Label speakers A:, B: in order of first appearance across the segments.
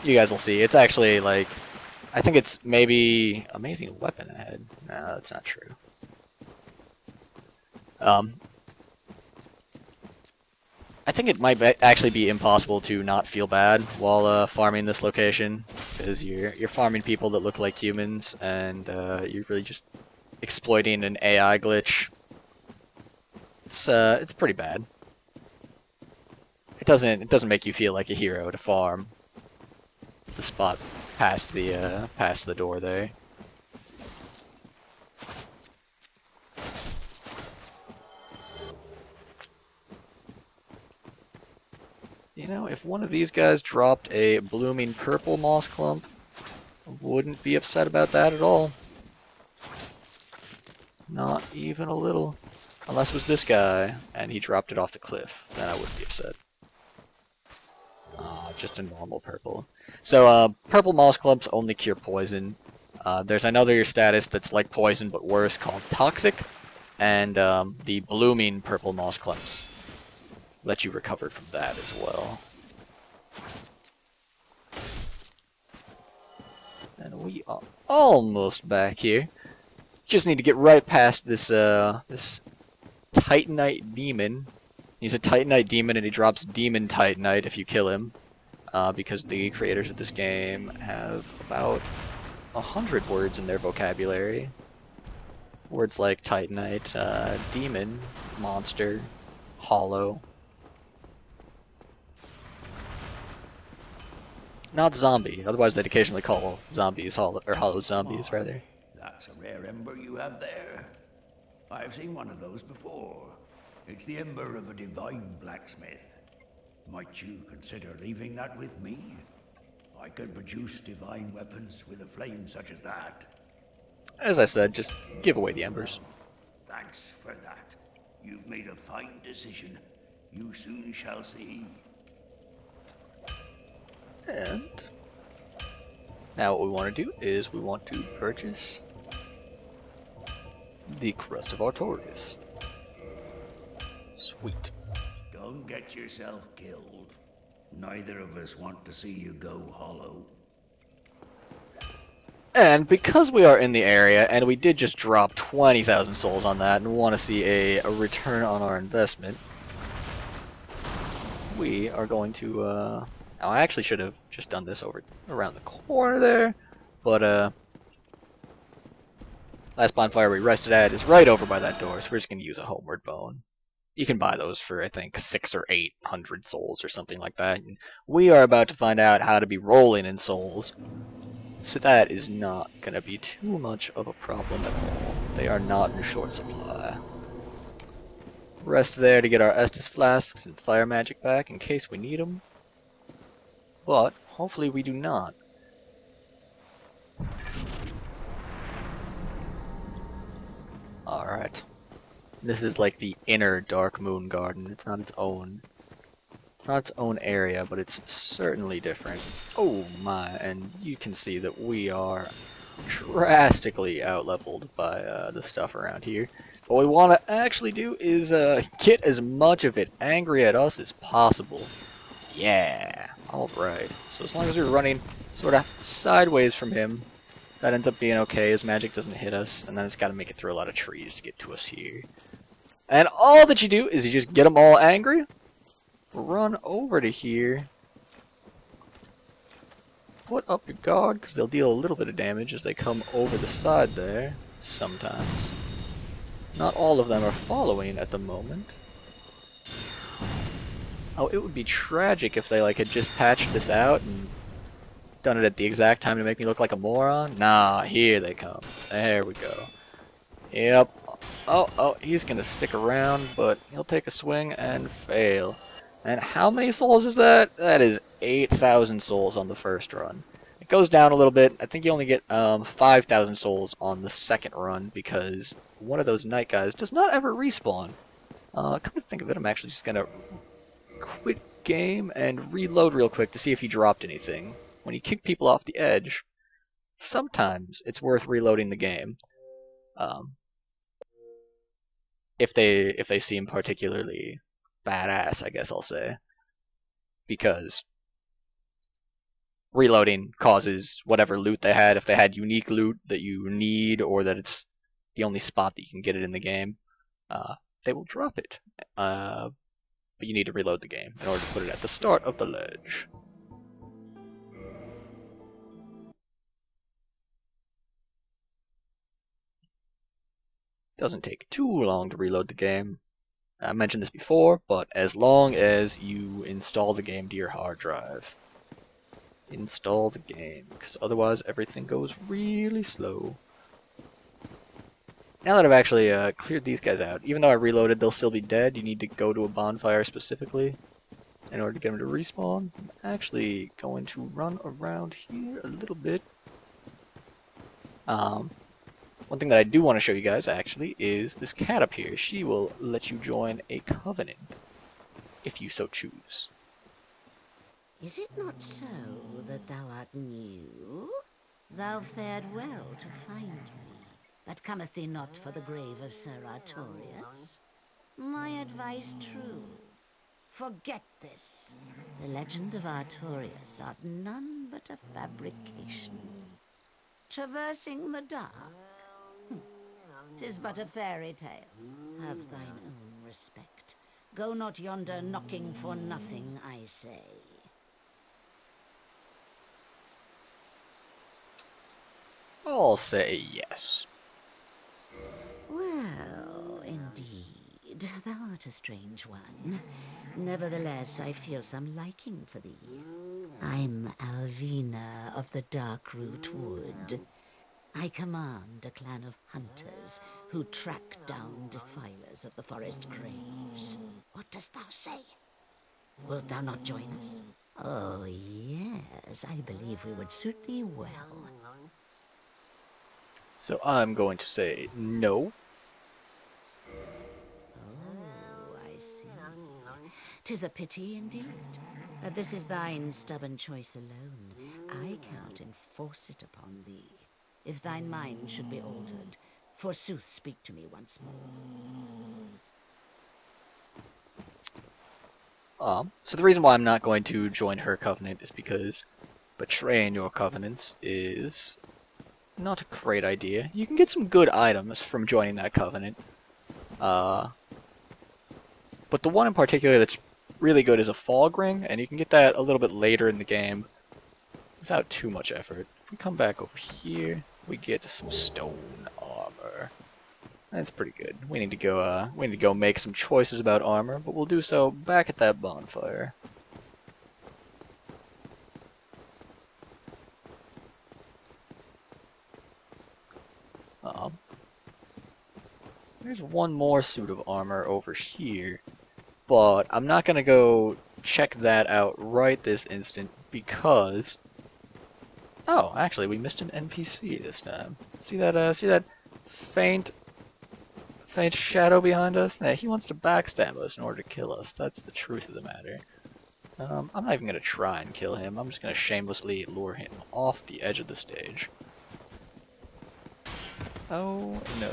A: You guys will see. It's actually like, I think it's maybe amazing weapon ahead. No, that's not true. Um, I think it might actually be impossible to not feel bad while farming this location, because you're farming people that look like humans, and you're really just exploiting an AI glitch. It's pretty bad. It doesn't make you feel like a hero to farm the spot past the door there. You know, if one of these guys dropped a blooming purple moss clump, I wouldn't be upset about that at all. Not even a little. Unless it was this guy, and he dropped it off the cliff, then I wouldn't be upset. Just a normal purple. So, purple moss clumps only cure poison. There's another status that's like poison but worse called toxic, and the blooming purple moss clumps let you recover from that as well. And we are almost back here. Just need to get right past this Titanite demon. He's a Titanite demon, and he drops Demon Titanite if you kill him. Because the creators of this game have about 100 words in their vocabulary. Words like Titanite, demon, monster, hollow. Not zombie, otherwise they'd occasionally call zombies hollow, or hollow zombies,
B: My,
A: rather.
B: that's a rare ember you have there. I've seen one of those before. It's the ember of a divine blacksmith. Might you consider leaving that with me? I could produce divine weapons with a flame such as that.
A: As I said, just give away the embers.
B: Thanks for that. You've made a fine decision. You soon shall see.
A: And now what we want to do is we want to purchase the Crest of Artorias. Sweet.
B: Don't get yourself killed. Neither of us want to see you go hollow.
A: And because we are in the area, and we did just drop 20,000 souls on that, and want to see a return on our investment, we are going to, oh, I actually should have just done this over around the corner there, but, last bonfire we rested at is right over by that door, so we're just going to use a homeward bone. You can buy those for, I think, 600 or 800 souls or something like that. And we are about to find out how to be rolling in souls. So that is not going to be too much of a problem at all. They are not in short supply. Rest there to get our Estus flasks and fire magic back in case we need them. But hopefully we do not. Alright. This is like the inner Dark Moon Garden. It's not its own. It's not its own area, but it's certainly different. Oh my, and you can see that we are drastically outleveled by the stuff around here. What we want to actually do is get as much of it angry at us as possible. Yeah, alright. So as long as we're running sort of sideways from him, that ends up being okay. His magic doesn't hit us, and then it's got to make it through a lot of trees to get to us here. And all that you do is you just get them all angry, run over to here, put up your guard, because they'll deal a little bit of damage as they come over the side there, sometimes. Not all of them are following at the moment. Oh, it would be tragic if they had just patched this out and done it at the exact time to make me look like a moron. Nah, here they come. There we go. Yep. Oh, he's gonna stick around, but he'll take a swing and fail. And how many souls is that? That is 8,000 souls on the first run. It goes down a little bit. I think you only get 5,000 souls on the second run because one of those night guys does not ever respawn. Come to think of it, I'm actually just gonna quit game and reload real quick to see if he dropped anything. When you kick people off the edge, sometimes it's worth reloading the game. If they seem particularly badass, I guess I'll say. Because reloading causes whatever loot they had, if they had unique loot that you need or that it's the only spot that you can get it in the game, they will drop it. But you need to reload the game in order to put it at the start of the ledge. Doesn't take too long to reload the game. I mentioned this before, but as long as you install the game to your hard drive. Install the game, because otherwise everything goes really slow. Now that I've actually cleared these guys out, even though I reloaded, they'll still be dead. You need to go to a bonfire specifically in order to get them to respawn. I'm actually going to run around here a little bit. One thing that I do want to show you guys, actually, is this cat up here. She will let you join a covenant, if you so choose.
C: Is it not so that thou art new? Thou fared well to find me, but cometh thee not for the grave of Sir Artorius? My advice true. Forget this. The legend of Artorius art none but a fabrication. Traversing the dark? 'Tis but a fairy tale. Have thine own respect. Go not yonder knocking for nothing, I say.
A: I'll say yes.
C: Well, indeed, thou art a strange one. Nevertheless, I feel some liking for thee. I'm Alvina of the Darkroot Wood. I command a clan of hunters who track down defilers of the forest graves. What dost thou say? Wilt thou not join us? Oh, yes, I believe we would suit thee well.
A: So I'm going to say no.
C: Oh, I see. 'Tis a pity indeed. But this is thine stubborn choice alone. I cannot enforce it upon thee. If thine mind should be altered, forsooth speak to me once more.
A: So the reason why I'm not going to join her covenant is because betraying your covenants is not a great idea. You can get some good items from joining that covenant. But the one in particular that's really good is a fog ring, and you can get that a little bit later in the game without too much effort. If we come back over here, we get some stone armor. That's pretty good. We need to go make some choices about armor, but we'll do so back at that bonfire. There's one more suit of armor over here, but I'm not gonna go check that out right this instant because oh, actually, we missed an NPC this time. See that faint shadow behind us? Nah, he wants to backstab us in order to kill us. That's the truth of the matter. I'm not even gonna try and kill him. I'm just gonna shamelessly lure him off the edge of the stage. Oh no,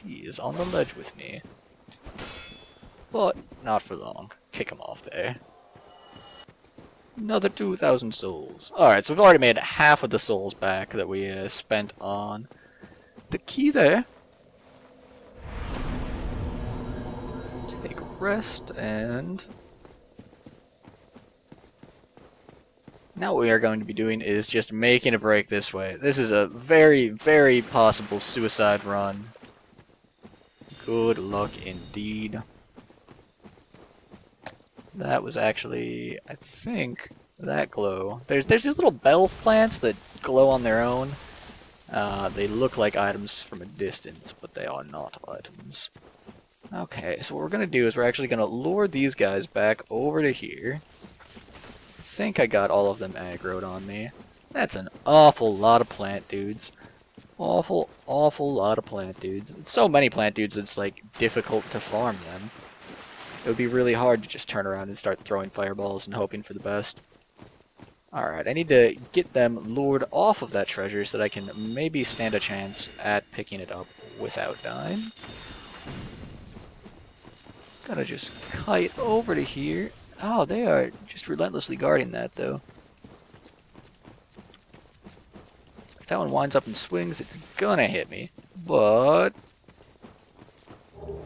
A: he is on the ledge with me. But not for long. Kick him off there. Another 2,000 souls. Alright, so we've already made half of the souls back that we spent on the key there. Take a rest, and now what we are going to be doing is just making a break this way. This is a very, very possible suicide run. Good luck indeed. That was actually, I think, that glow. There's these little bell plants that glow on their own. They look like items from a distance, but they are not items. Okay, so what we're going to do is we're actually going to lure these guys back over to here. I think I got all of them aggroed on me. That's an awful lot of plant dudes. Awful lot of plant dudes. It's so many plant dudes it's like difficult to farm them. It would be really hard to just turn around and start throwing fireballs and hoping for the best. Alright, I need to get them lured off of that treasure so that I can maybe stand a chance at picking it up without dying. Gotta just kite over to here. Oh, they are just relentlessly guarding that, though. that one winds up and swings, it's gonna hit me. But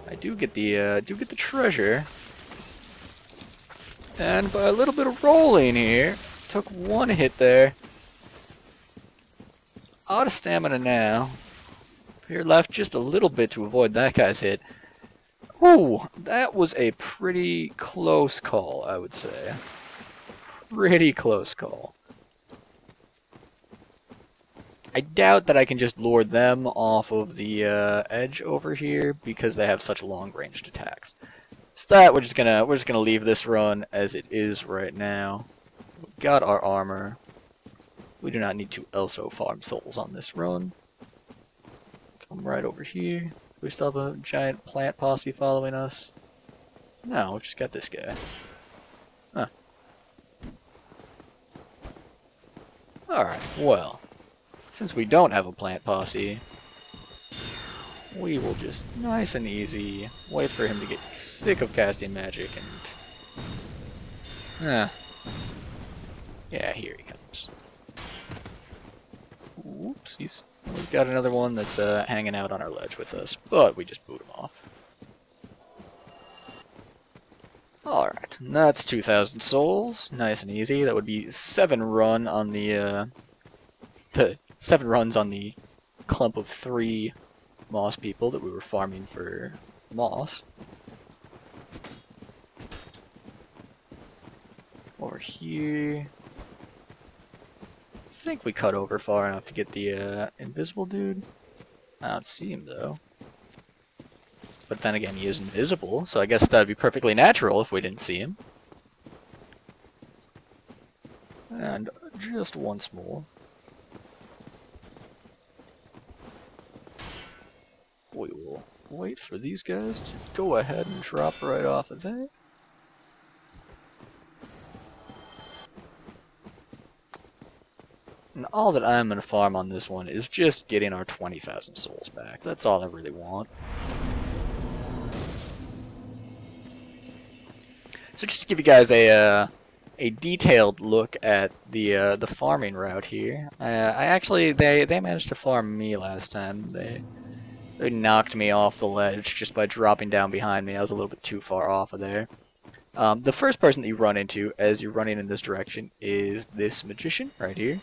A: I do get the treasure. And by a little bit of rolling here, took one hit there. Out of stamina now. Here left just a little bit to avoid that guy's hit. Ooh, that was a pretty close call, I would say. Pretty close call. I doubt that I can just lure them off of the edge over here because they have such long-ranged attacks. So that we're just gonna leave this run as it is right now. We've got our armor. We do not need to also farm souls on this run. Come right over here. We still have a giant plant posse following us. No, we just got this guy. Huh. Alright, well. Since we don't have a plant posse, we will just nice and easy wait for him to get sick of casting magic and... yeah, here he comes. Oopsies. We've got another one that's hanging out on our ledge with us, but we just boot him off. Alright, that's 2,000 souls. Nice and easy. That would be 7 run on the 7 runs on the clump of 3 moss people that we were farming for moss. Over here. I think we cut over far enough to get the invisible dude. I don't see him though. But then again, he is invisible, so I guess that'd be perfectly natural if we didn't see him. And just once more. We will wait for these guys to go ahead and drop right off of there. And all that I'm going to farm on this one is just getting our 20,000 souls back. That's all I really want. So just to give you guys a detailed look at the farming route here, I actually they managed to farm me last time. They knocked me off the ledge just by dropping down behind me. I was a little bit too far off of there. The first person that you run into as you're running in this direction is this magician right here.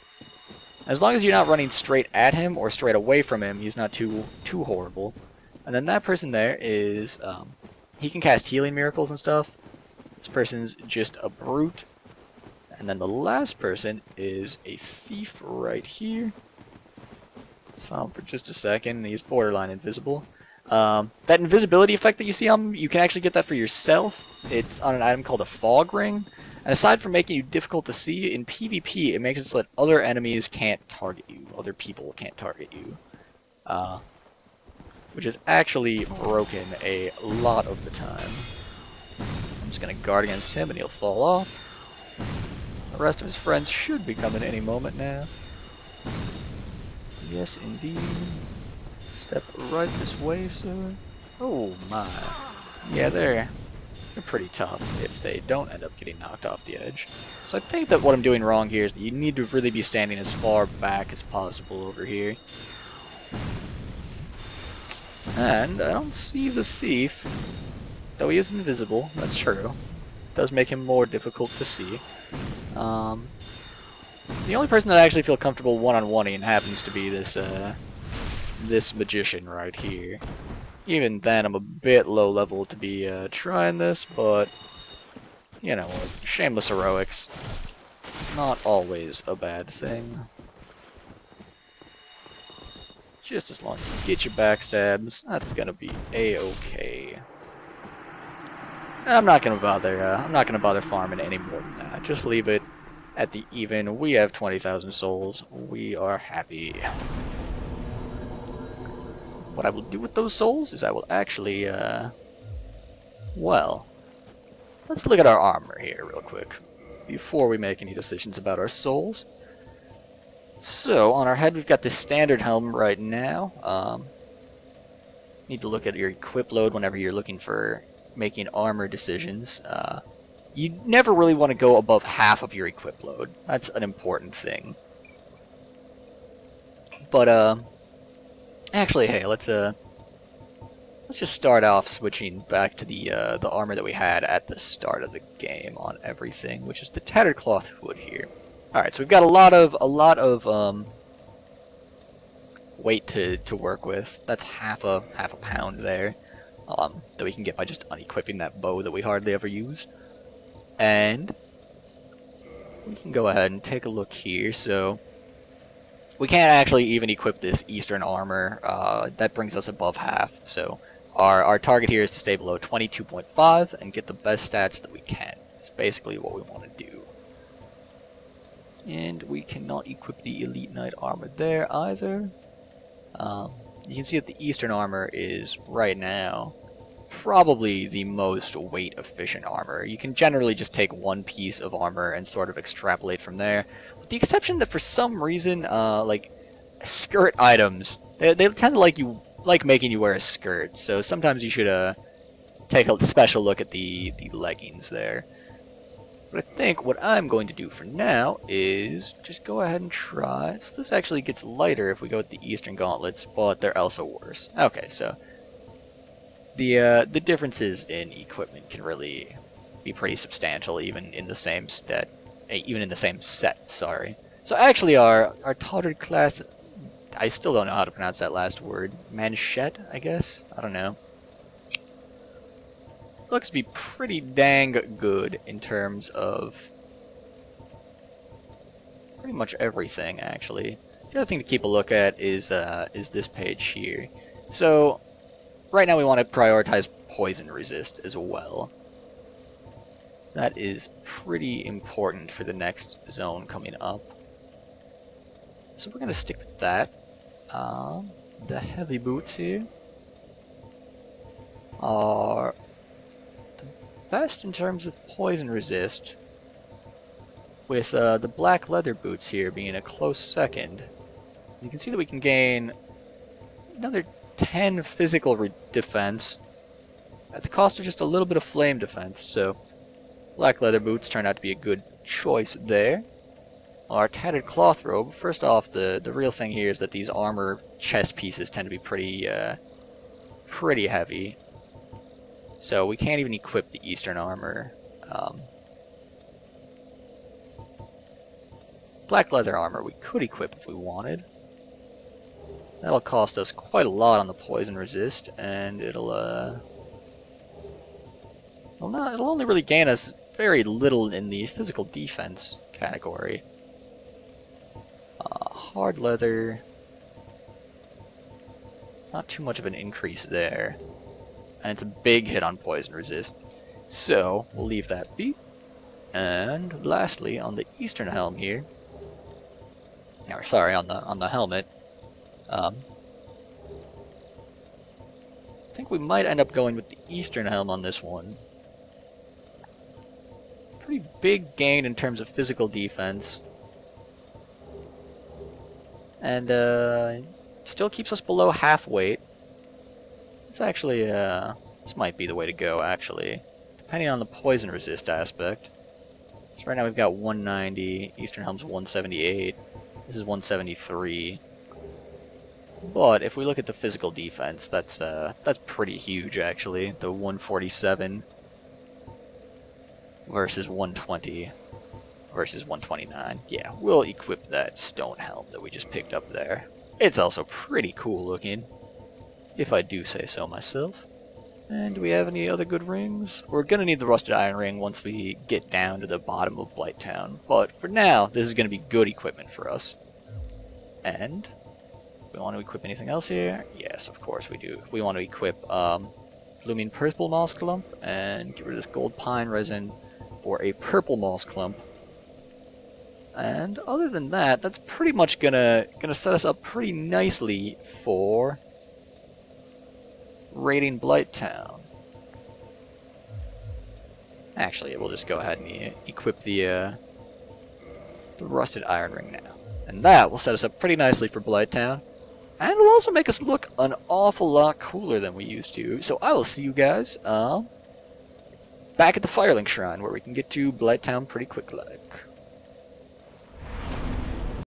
A: As long as you're not running straight at him or straight away from him, he's not too horrible. And then that person there is, he can cast healing miracles and stuff. This person's just a brute. And then the last person is a thief right here. Saw him for just a second, he's borderline invisible. That invisibility effect that you see on him, you can actually get that for yourself. It's on an item called a fog ring. And aside from making you difficult to see, in PvP it makes it so that other enemies can't target you. Other people can't target you. Which is actually broken a lot of the time. I'm just going to guard against him and he'll fall off. The rest of his friends should be coming any moment now. Yes, indeed. Step right this way, sir. Oh my. Yeah, they're pretty tough if they don't end up getting knocked off the edge. So I think that what I'm doing wrong here is that you need to really be standing as far back as possible over here. And I don't see the thief, though he is invisible, that's true. It does make him more difficult to see. The only person that I actually feel comfortable one-on-one-ing happens to be this this magician right here. Even then, I'm a bit low level to be trying this, but you know, shameless heroics, not always a bad thing. Just as long as you get your backstabs, that's gonna be a-okay. I'm not gonna bother farming any more than that. Just leave it at the even. We have 20,000 souls. We are happy. What I will do with those souls is I will actually, well, let's look at our armor here real quick before we make any decisions about our souls. So, on our head we've got this standard helm right now. Need to look at your equip load whenever you're looking for making armor decisions. You never really want to go above half of your equip load. That's an important thing. But actually, hey, let's just start off switching back to the armor that we had at the start of the game on everything, which is the tattered cloth hood here. All right, so we've got a lot of weight to work with. That's half a pound there, that we can get by just unequipping that bow that we hardly ever use. And we can go ahead and take a look here. So we can't actually even equip this Eastern armor. That brings us above half. So our target here is to stay below 22.5 and get the best stats that we can. It's basically what we want to do. And we cannot equip the Elite Knight armor there either. You can see that the Eastern armor is, right now, probably the most weight efficient armor. You can generally just take one piece of armor and sort of extrapolate from there, with the exception that for some reason, like skirt items, they tend to like making you wear a skirt. So sometimes you should take a special look at the leggings there. But I think what I'm going to do for now is just go ahead and try. So this actually gets lighter if we go with the Eastern gauntlets, but they're also worse. Okay, so the differences in equipment can really be pretty substantial, even in the same set. Sorry. So actually, our tattered class, I still don't know how to pronounce that last word. Manchette, I guess. I don't know. Looks to be pretty dang good in terms of pretty much everything, actually. The other thing to keep a look at is this page here. So right now we want to prioritize poison resist as well. That is pretty important for the next zone coming up. So we're going to stick with that. The heavy boots here are best in terms of poison resist, with the black leather boots here being a close second. You can see that we can gain another 10 physical defense at the cost of just a little bit of flame defense, so black leather boots turned out to be a good choice there. Our tattered cloth robe, first off, the real thing here is that these armor chest pieces tend to be pretty heavy. So we can't even equip the Eastern armor. Black leather armor we could equip if we wanted. That'll cost us quite a lot on the poison resist, and it'll only really gain us very little in the physical defense category. Hard leather, not too much of an increase there. And it's a big hit on poison resist, so we'll leave that be. And lastly, on the Eastern helm here, or sorry, on the helmet, I think we might end up going with the Eastern helm on this one. Pretty big gain in terms of physical defense, and still keeps us below half weight. It's actually, this might be the way to go, actually, depending on the poison resist aspect. So right now we've got 190, Eastern Helm's 178, this is 173. But if we look at the physical defense, that's pretty huge, actually. The 147 versus 120 versus 129. Yeah, we'll equip that stone helm that we just picked up there. It's also pretty cool looking, if I do say so myself. And do we have any other good rings? We're gonna need the rusted iron ring once we get down to the bottom of Blighttown, but for now, this is gonna be good equipment for us. And we want to equip anything else here? Yes, of course we do. We want to equip blooming purple moss clump and get rid of this gold pine resin for a purple moss clump. And other than that, that's pretty much gonna set us up pretty nicely for raiding Blighttown. Actually, we'll just go ahead and equip the rusted iron ring now. And that will set us up pretty nicely for Blighttown. And it'll also make us look an awful lot cooler than we used to. So I will see you guys back at the Firelink Shrine, where we can get to Blighttown pretty quick like.